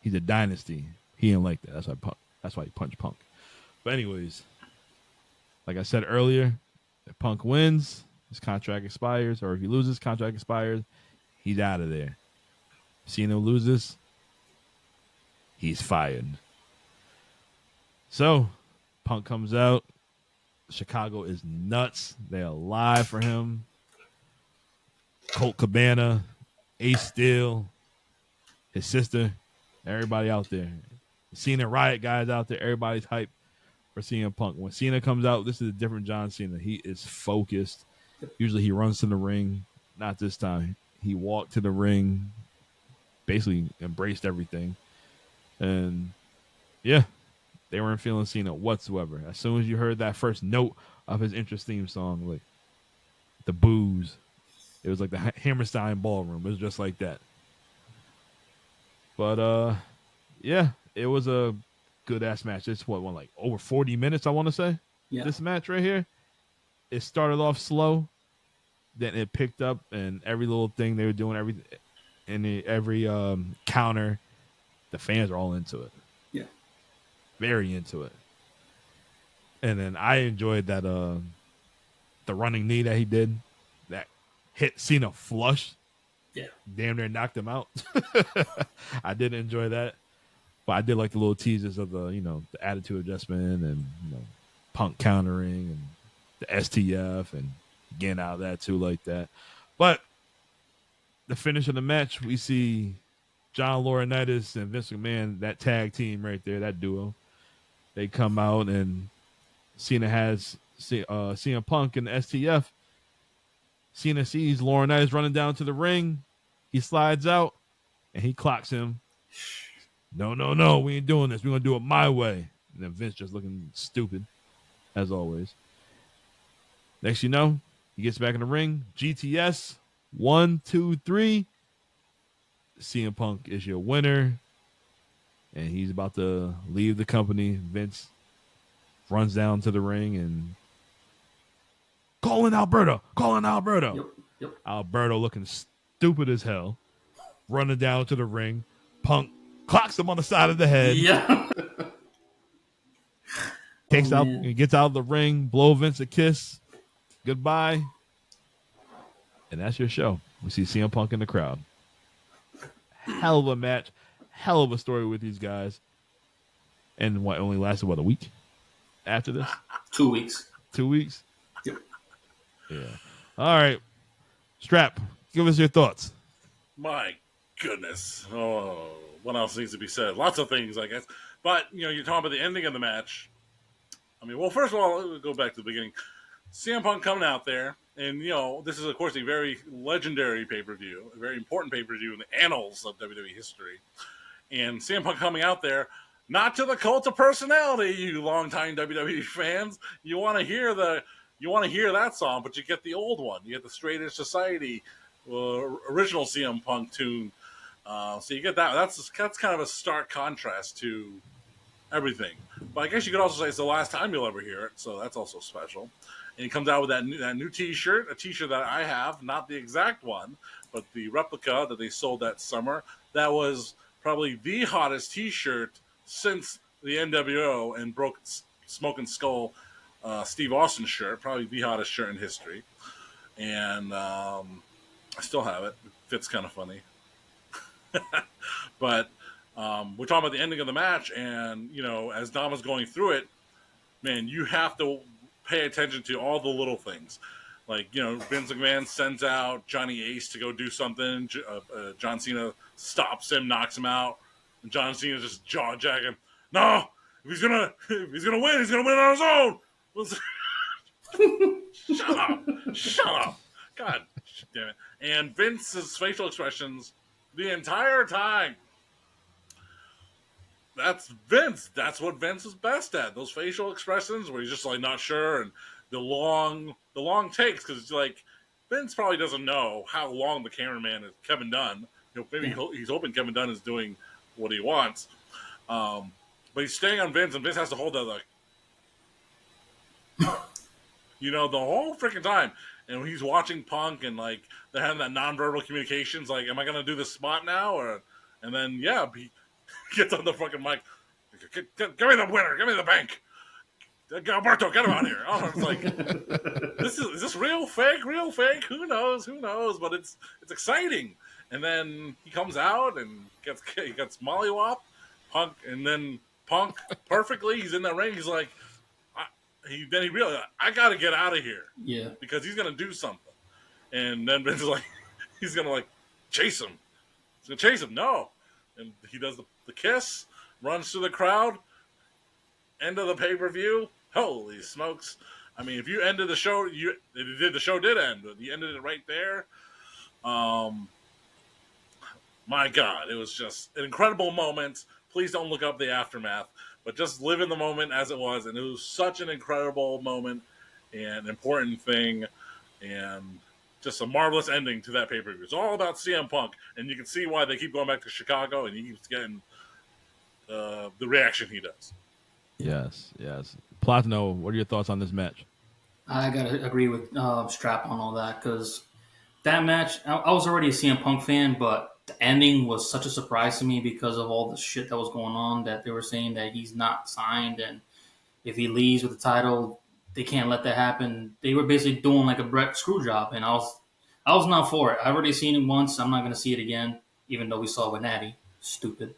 He's a dynasty. He didn't like that. That's why he punched Punk. But anyways, like I said earlier, if Punk wins, his contract expires, or if he loses, contract expires, he's out of there. If Cena loses, he's fired. So, Punk comes out. Chicago is nuts. They are live for him. Colt Cabana, Ace Steel, his sister, everybody out there. Cena Riot guys out there. Everybody's hyped for CM Punk. When Cena comes out, this is a different John Cena. He is focused. Usually he runs to the ring. Not this time. He walked to the ring, basically embraced everything. And, yeah, they weren't feeling Cena whatsoever. As soon as you heard that first note of his entrance theme song, like the boos, it was like the Hammerstein Ballroom. It was just like that. But, yeah, it was a good-ass match. It's like over 40 minutes, I want to say, this match right here. It started off slow. Then it picked up, and every little thing they were doing, every counter, the fans are all into it. Yeah. Very into it. And then I enjoyed that the running knee that he did. That hit Cena flush. Yeah. Damn near knocked him out. I did enjoy that. But I did like the little teasers of the the attitude adjustment and Punk countering and the STF and getting out of that too like that. But the finish of the match, we see John Laurinaitis and Vince McMahon, that tag team right there, that duo. They come out and Cena has CM Punk and the STF. Cena sees Laurinaitis running down to the ring. He slides out and he clocks him. No, we ain't doing this. We're going to do it my way. And then Vince just looking stupid, as always. Next you know, he gets back in the ring. GTS, 1, 2, 3. CM Punk is your winner. And he's about to leave the company. Vince runs down to the ring and calling Alberto. Yep. Alberto looking stupid as hell. Running down to the ring. Punk clocks him on the side of the head. Yeah. Gets out of the ring, blow Vince a kiss. Goodbye. And that's your show. We see CM Punk in the crowd. Hell of a match. Hell of a story with these guys. And what, only lasted, a week after this? 2 weeks. 2 weeks? Yep. Yeah. All right. Strap, give us your thoughts. My goodness. Oh, what else needs to be said? Lots of things, I guess. But, you're talking about the ending of the match. I mean, well, first of all, let's go back to the beginning. CM Punk coming out there, and, this is, of course, a very legendary pay-per-view, a very important pay-per-view in the annals of WWE history. And CM Punk coming out there, not to the cult of personality, you longtime WWE fans. You want to hear that song, but you get the old one. You get the Straight Edge Society original CM Punk tune. So you get that. That's kind of a stark contrast to everything. But I guess you could also say it's the last time you'll ever hear it, so that's also special. And he comes out with that new T-shirt, a T-shirt that I have, not the exact one, but the replica that they sold that summer. That was probably the hottest T-shirt since the NWO and broke Smoking Skull Steve Austin shirt, probably the hottest shirt in history. And I still have it. It fits kind of funny. But we're talking about the ending of the match, and, as Dom was going through it, man, you have to pay attention to all the little things. Like, Vince McMahon sends out Johnny Ace to go do something. John Cena stops him, knocks him out. And John Cena just jaw-jacking. No! If he's gonna win, he's gonna win on his own! Shut up! God damn it. And Vince's facial expressions the entire time. That's Vince. That's what Vince is best at. Those facial expressions where he's just like not sure, and the long takes, because it's like Vince probably doesn't know how long the cameraman is. Kevin Dunn. Maybe he's hoping Kevin Dunn is doing what he wants, but he's staying on Vince, and Vince has to hold that like, the whole freaking time. And when he's watching Punk, and like they're having that nonverbal communications, like, am I gonna do this spot now, and then he gets on the fucking mic. Give me the winner. Give me the bank. Alberto, get him out of here. Oh, it's like, is this real, fake? Real, fake? Who knows? But it's exciting. And then he comes out and gets mollywopped. Punk, and then Punk perfectly. He's in that ring. He's like, then he realized, I got to get out of here. Yeah. Because he's going to do something. And then Vince is like, he's going to chase him. He's going to chase him. No. And he does the kiss, runs through the crowd. End of the pay-per-view. Holy smokes. I mean, if you ended the show, the show did end, but you ended it right there. My God, it was just an incredible moment. Please don't look up the aftermath, but just live in the moment as it was. And it was such an incredible moment and important thing, and just a marvelous ending to that pay-per-view. It's all about CM Punk, and you can see why they keep going back to Chicago, and he keeps getting the reaction he does. Yes. Platano, what are your thoughts on this match? I gotta agree with Strap on all that, because that match, I was already a CM Punk fan, but the ending was such a surprise to me because of all the shit that was going on, that they were saying that he's not signed, and if he leaves with the title, they can't let that happen. They were basically doing like a Brett Screwjob, and I was not for it. I've already seen it once. I'm not going to see it again, even though we saw it with Natty. Stupid.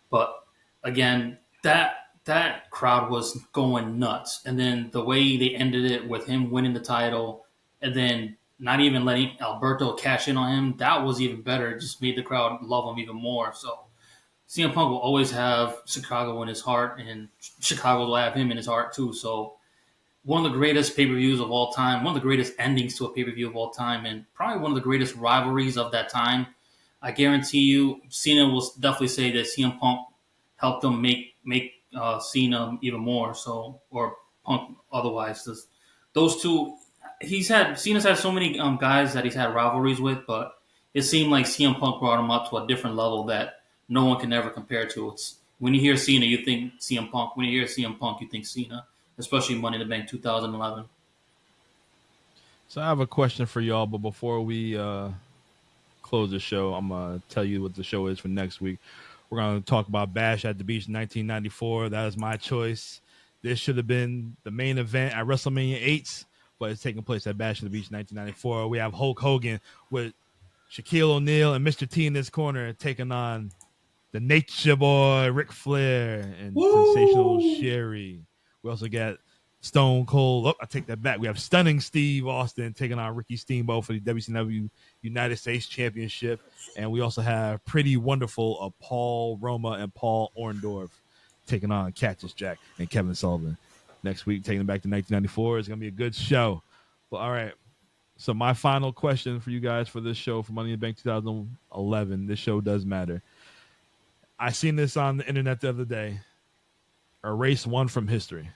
But again, that crowd was going nuts. And then the way they ended it with him winning the title, and then not even letting Alberto cash in on him, that was even better. It just made the crowd love him even more. So CM Punk will always have Chicago in his heart, and Chicago will have him in his heart too. So one of the greatest pay-per-views of all time, one of the greatest endings to a pay-per-view of all time, and probably one of the greatest rivalries of that time. I guarantee you, Cena will definitely say that CM Punk helped him make Cena even more. So, or Punk otherwise. Those two, Cena's had so many guys that he's had rivalries with, but it seemed like CM Punk brought him up to a different level that no one can ever compare to. It's when you hear Cena, you think CM Punk. When you hear CM Punk, you think Cena, especially Money in the Bank 2011. So I have a question for y'all, but before we close the show, I'm gonna tell you what the show is for next week. We're gonna talk about Bash at the Beach 1994. That is my choice. This should have been the main event at WrestleMania 8, but it's taking place at Bash at the Beach 1994. We have Hulk Hogan with Shaquille O'Neal and Mr. T in this corner taking on the Nature Boy, Ric Flair, and Sensational Sherry. We also got Stone Cold. Oh, I take that back. We have Stunning Steve Austin taking on Ricky Steamboat for the WCW United States Championship. And we also have Pretty Wonderful of Paul Roma and Paul Orndorff taking on Cactus Jack and Kevin Sullivan. Next week, taking it back to 1994. It's going to be a good show. But all right. So my final question for you guys for this show, for Money in the Bank 2011, this show does matter. I seen this on the internet the other day. Erase one from history.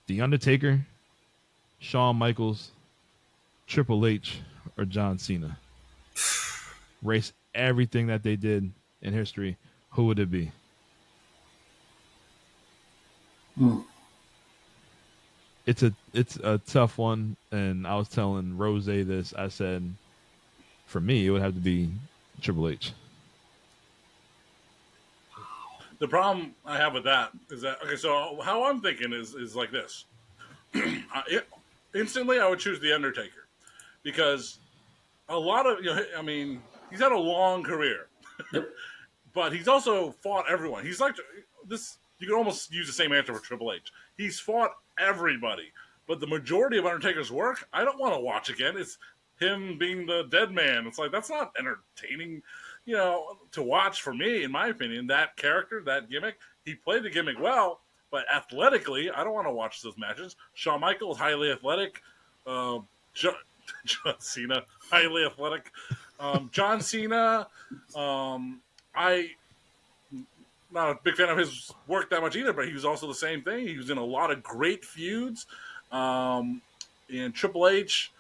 The Undertaker, Shawn Michaels, Triple H, or John Cena. Erase everything that they did in history. Who would it be? It's a tough one, and I was telling Rose this. I said, for me, it would have to be Triple H. The problem I have with that is that, okay, so how I'm thinking is like this. Instantly, I would choose The Undertaker because a lot of, I mean, he's had a long career, but he's also fought everyone. He's like this. You could almost use the same answer for Triple H. He's fought everybody, but the majority of Undertaker's work, I don't want to watch again. It's him being the dead man. It's like, that's not entertaining, to watch for me, in my opinion. That character, that gimmick, he played the gimmick well, but athletically, I don't want to watch those matches. Shawn Michaels, highly athletic. John Cena, highly athletic. John Cena, I not a big fan of his work that much either, but he was also the same thing. He was in a lot of great feuds. And Triple H,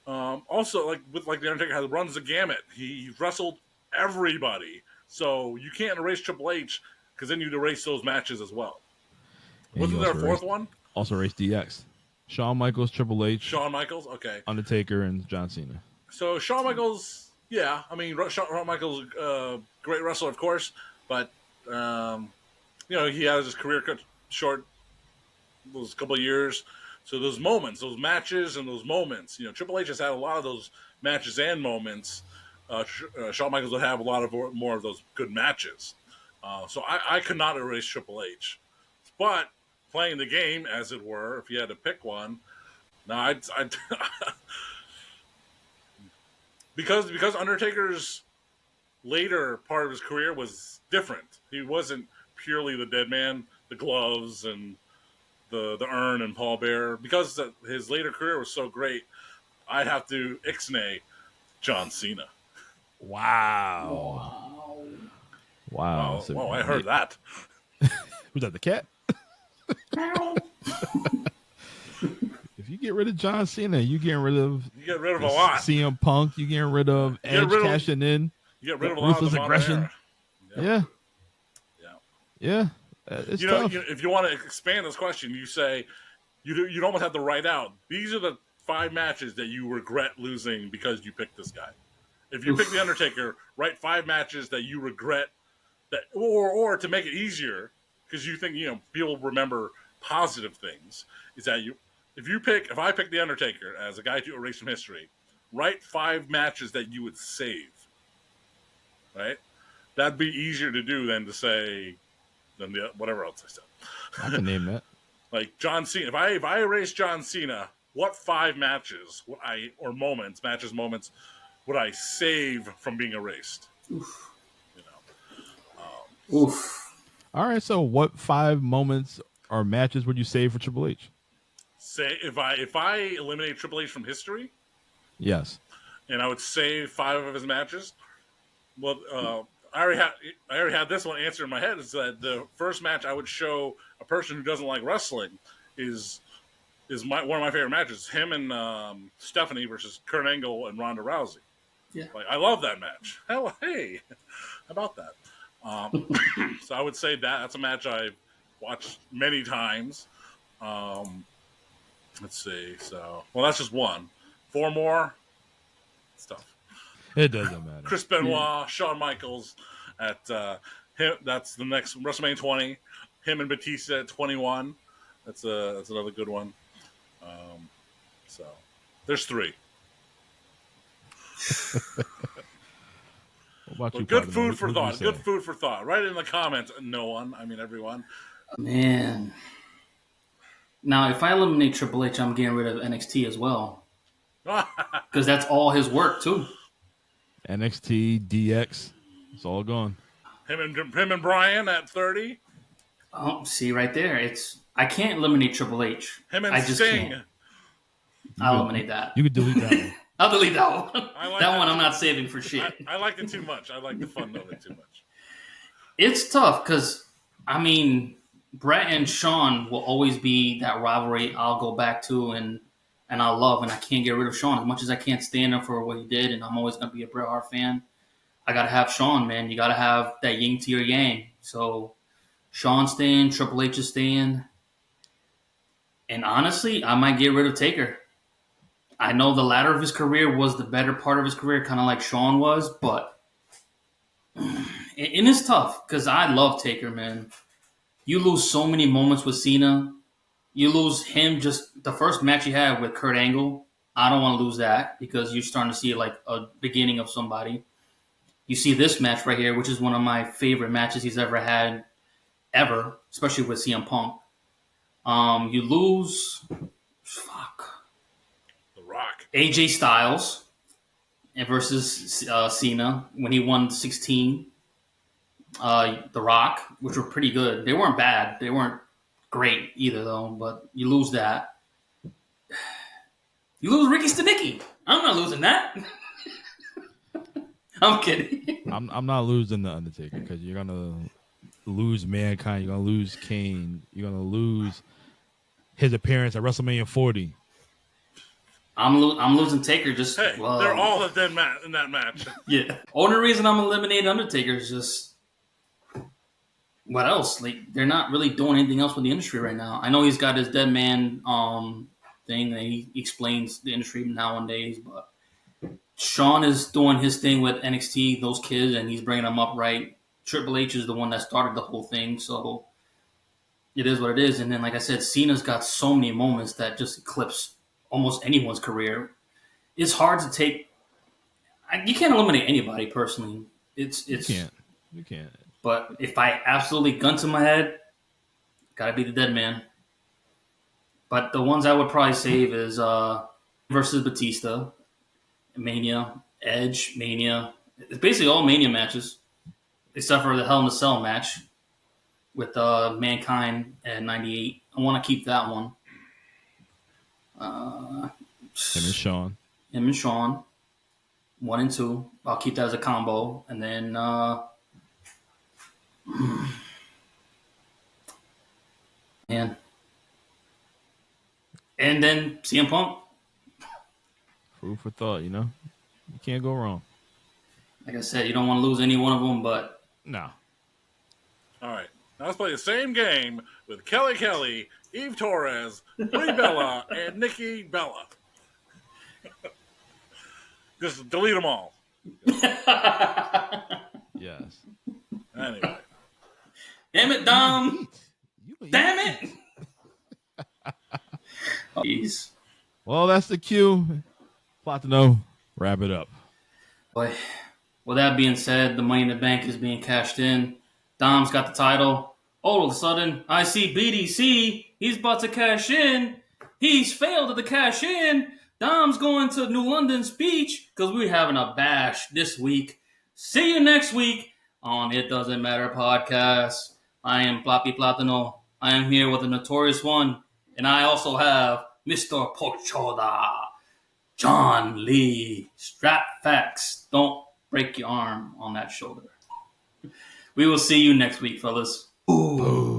also like the Undertaker, runs the gamut. He wrestled everybody, so you can't erase Triple H because then you'd erase those matches as well. And wasn't there a fourth one? Also erase DX. Shawn Michaels, Triple H, Shawn Michaels, okay, Undertaker, and John Cena. So Shawn Michaels, yeah, I mean Shawn Michaels, great wrestler, of course, but he has his career cut short those couple of years. So those moments, those matches, and those moments, Triple H has had a lot of those matches and moments. Shawn Michaels would have a lot of more of those good matches. So I could not erase Triple H, but playing the game, as it were, if you had to pick one, no, I'd because Undertaker's later part of his career was different. He wasn't purely the dead man, the gloves and the urn and pallbearer. Because his later career was so great, I'd have to ixnay John Cena. Wow. So, I heard that. Was that the cat? If you get rid of John Cena, you getting rid of a lot. CM Punk, you getting rid of Edge cashing in. You get rid of a lot of the aggression. Yeah. It's tough. If you want to expand this question, you say you'd almost have to write out, these are the 5 matches that you regret losing because you picked this guy. If you pick The Undertaker, write 5 matches that you regret that, or to make it easier, because you think people remember positive things, is that if I pick The Undertaker as a guy to erase from history, write 5 matches that you would save. Right? That'd be easier to do than to say than whatever else I said. I can name that. Like John Cena. If I erase John Cena, what 5 matches moments would I save from being erased? Oof. You know. Oof. All right. So, what 5 moments or matches would you save for Triple H? Say if I eliminate Triple H from history, Yes. and I would save 5 of his matches. Well, I already had this one answered in my head. Is that the first match I would show a person who doesn't like wrestling is one of my favorite matches. Him and Stephanie versus Kurt Angle and Ronda Rousey. Yeah. Like, I love that match. Hell, hey, how about that? So I would say that's a match I've watched many times. Let's see. So, well, that's just one. 4 more. Stuff. It doesn't matter. Chris Benoit, Shawn Michaels at him. That's the next WrestleMania 20. Him and Batista at 21. That's another good one. So there's 3. What about you, good partner? food for What do you thought. say? Good food for thought. Write it in the comments. No one. I mean everyone. Man. Now, if I eliminate Triple H, I'm getting rid of NXT as well. Because that's all his work, too. NXT, DX, it's all gone. Him and Bryan at 30. Oh, see right there. I can't eliminate Triple H. Him and I just Sting. can't. I'll eliminate that. You could delete that one. I'll delete that one. That one I'm too. not saving for shit. I liked it too much. I like the fun of it too much. It's tough because, I mean, Bret and Shawn will always be that rivalry I'll go back to and I love, and I can't get rid of Shawn. As much as I can't stand him for what he did, and I'm always going to be a Bret Hart fan, I got to have Shawn, man. You got to have that yin to your yang. So Shawn's staying, Triple H is staying. And honestly, I might get rid of Taker. I know the latter of his career was the better part of his career, kind of like Shawn was, but and it's tough because I love Taker, man. You lose so many moments with Cena. You lose him just the first match he had with Kurt Angle. I don't want to lose that because you're starting to see like a beginning of somebody. You see this match right here, which is one of my favorite matches he's ever had, ever, especially with CM Punk. You lose, The Rock. AJ Styles versus Cena when he won 16. The Rock, which were pretty good. They weren't bad. They weren't great either, though. But you lose that. You lose Ricky Stenicki. I'm not losing that. I'm kidding. I'm not losing the Undertaker because you're gonna lose Mankind. You're gonna lose Kane. You're gonna lose his appearance at WrestleMania 40. I'm losing Taker. Just Hey, they're all in that match. Yeah. Only reason I'm eliminating Undertaker is just what else? Like they're not really doing anything else with the industry right now. I know he's got his dead man thing that he explains the industry nowadays, but Shawn is doing his thing with NXT, those kids, and he's bringing them up right. Triple H is the one that started the whole thing, so it is what it is. And then, like I said, Cena's got so many moments that just eclipse almost anyone's career. It's hard to take. You can't eliminate anybody personally. You can't. But if I absolutely gun to my head, gotta be the dead man. But the ones I would probably save is versus Batista, Mania, Edge, Mania. It's basically all Mania matches, except for the Hell in a Cell match with Mankind at 98. I want to keep that one. Him and Shawn. 1 and 2. I'll keep that as a combo. And then man. And then CM Punk. Food for thought, you know? You can't go wrong. Like I said, you don't want to lose any one of them, but No. All right. Now let's play the same game with Kelly, Eve Torres, Brie Bella, and Nikki Bella. Just delete them all. Yes. Anyway. Damn it, Dom. Damn it. Jeez. Well, that's the cue. Platano, wrap it up. Boy, with that being said, the Money in the Bank is being cashed in. Dom's got the title. All of a sudden, I see BDC. He's about to cash in. He's failed at the cash in. Dom's going to New London's beach because we're having a bash this week. See you next week on It Doesn't Matter podcast. I am Papi Platano. I am here with the Notorious one. And I also have Mr. Pochoda, John Lee, Strapfacts. Don't break your arm on that shoulder. We will see you next week, fellas. Ooh.